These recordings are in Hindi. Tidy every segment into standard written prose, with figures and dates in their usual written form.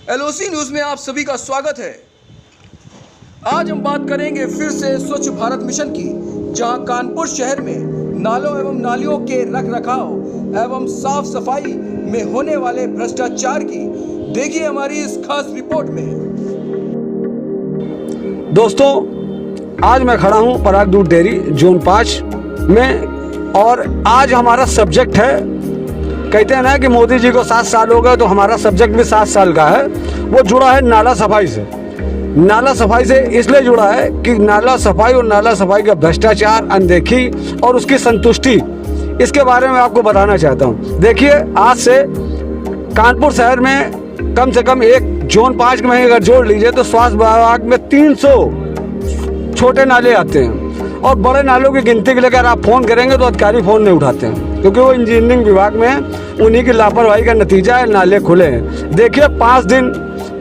LOC न्यूज में आप सभी का स्वागत है। आज हम बात करेंगे फिर से स्वच्छ भारत मिशन की, जहां कानपुर शहर में नालों एवं नालियों के रखरखाव एवं साफ सफाई में होने वाले भ्रष्टाचार की देखिए हमारी इस खास रिपोर्ट में। दोस्तों, आज मैं खड़ा हूं पराग दूध डेयरी जोन 5 में और आज हमारा सब्जेक्ट है, कहते हैं ना कि मोदी जी को 7 साल हो गए, तो हमारा सब्जेक्ट भी 7 साल का है। वो जुड़ा है नाला सफाई से। नाला सफाई से इसलिए जुड़ा है कि नाला सफाई और नाला सफाई का भ्रष्टाचार, अनदेखी और उसकी संतुष्टि, इसके बारे में आपको बताना चाहता हूँ। देखिए, आज से कानपुर शहर में कम से कम एक जोन 5 में अगर जोड़ लीजिए तो स्वास्थ्य विभाग में 300 छोटे नाले आते हैं और बड़े नालों की गिनती के लिए अगर आप फ़ोन करेंगे तो अधिकारी फ़ोन नहीं उठाते हैं, क्योंकि वो इंजीनियरिंग विभाग में हैं। उन्हीं की लापरवाही का नतीजा है नाले खुले हैं। देखिए, 5 दिन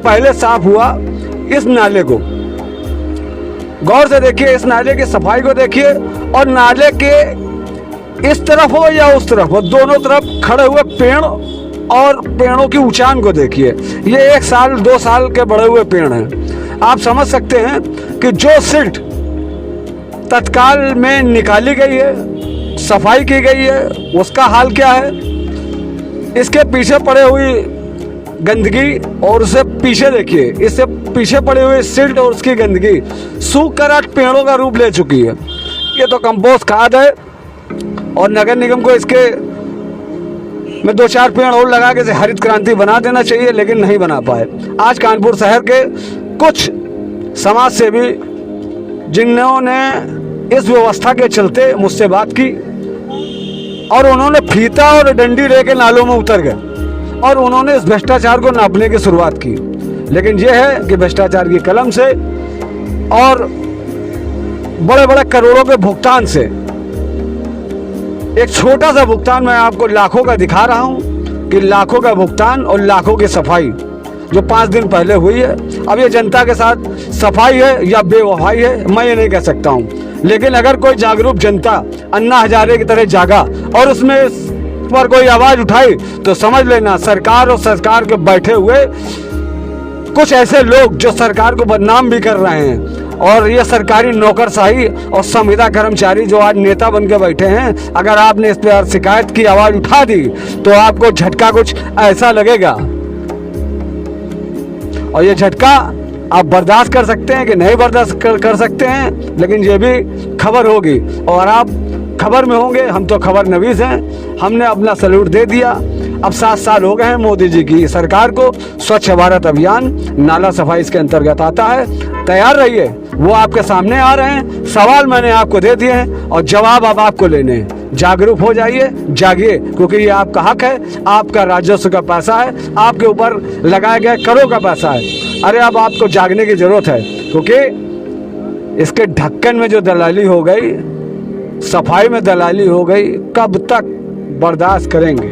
पहले साफ हुआ इस नाले को, गौर से देखिए, इस नाले की सफाई को देखिए और नाले के इस तरफ हो या उस तरफ हो, दोनों तरफ खड़े हुए पेड़ और पेड़ों की ऊंचान को देखिए। ये 1 साल 2 साल के बड़े हुए पेड़ हैं। आप समझ सकते हैं कि जो सिल्ट तत्काल में निकाली गई है, सफाई की गई है, उसका हाल क्या है। इसके पीछे पड़े हुई गंदगी और उसे पीछे देखिए, इससे पीछे पड़ी हुई सिल्ट और उसकी गंदगी सूख कर आज पेड़ों का रूप ले चुकी है। ये तो कंपोस्ट खाद है और नगर निगम को इसके में 2-4 पेड़ और लगा के हरित क्रांति बना देना चाहिए, लेकिन नहीं बना पाए। आज कानपुर शहर के कुछ समाज सेवी जिन्होंने इस व्यवस्था के चलते मुझसे बात की और उन्होंने फीता और डंडी लेके नालों में उतर गए और उन्होंने इस भ्रष्टाचार को नापने की शुरुआत की। लेकिन यह है कि भ्रष्टाचार की कलम से और बड़े बड़े करोड़ों के भुगतान से एक छोटा सा भुगतान मैं आपको लाखों का दिखा रहा हूं कि लाखों का भुगतान और लाखों की सफाई जो 5 दिन पहले हुई है। अब ये जनता के साथ सफाई है या बेवफाई है, मैं ये नहीं कह सकता हूं, लेकिन अगर कोई जागरूक जनता अन्ना हजारे की तरह जागा और उसमें पर कोई आवाज उठाई तो समझ लेना सरकार और सरकार के बैठे हुए कुछ ऐसे लोग जो सरकार को बदनाम भी कर रहे हैं, और ये सरकारी नौकरशाही और संविदा कर्मचारी जो आज नेता बन के बैठे हैं, अगर आपने इस पर शिकायत की आवाज उठा दी तो आपको झटका कुछ ऐसा लगेगा। और ये झटका आप बर्दाश्त कर सकते हैं कि नहीं बर्दाश्त कर सकते हैं, लेकिन ये भी खबर होगी और आप खबर में होंगे। हम तो खबर नवीस हैं, हमने अपना सैल्यूट दे दिया। अब 7 साल हो गए हैं मोदी जी की सरकार को। स्वच्छ भारत अभियान नाला सफाई इसके अंतर्गत आता है। तैयार रहिए, वो आपके सामने आ रहे हैं। सवाल मैंने आपको दे दिए हैं और जवाब अब आपको लेने हैं। जागरूक हो जाइए, जागिए, क्योंकि ये आपका हक है, आपका राजस्व का पैसा है, आपके ऊपर लगाया गया करोड़ का पैसा है। अरे अब आपको जागने की जरूरत है, क्योंकि इसके ढक्कन में जो दलाली हो गई, सफाई में दलाली हो गई, कब तक बर्दाश्त करेंगे।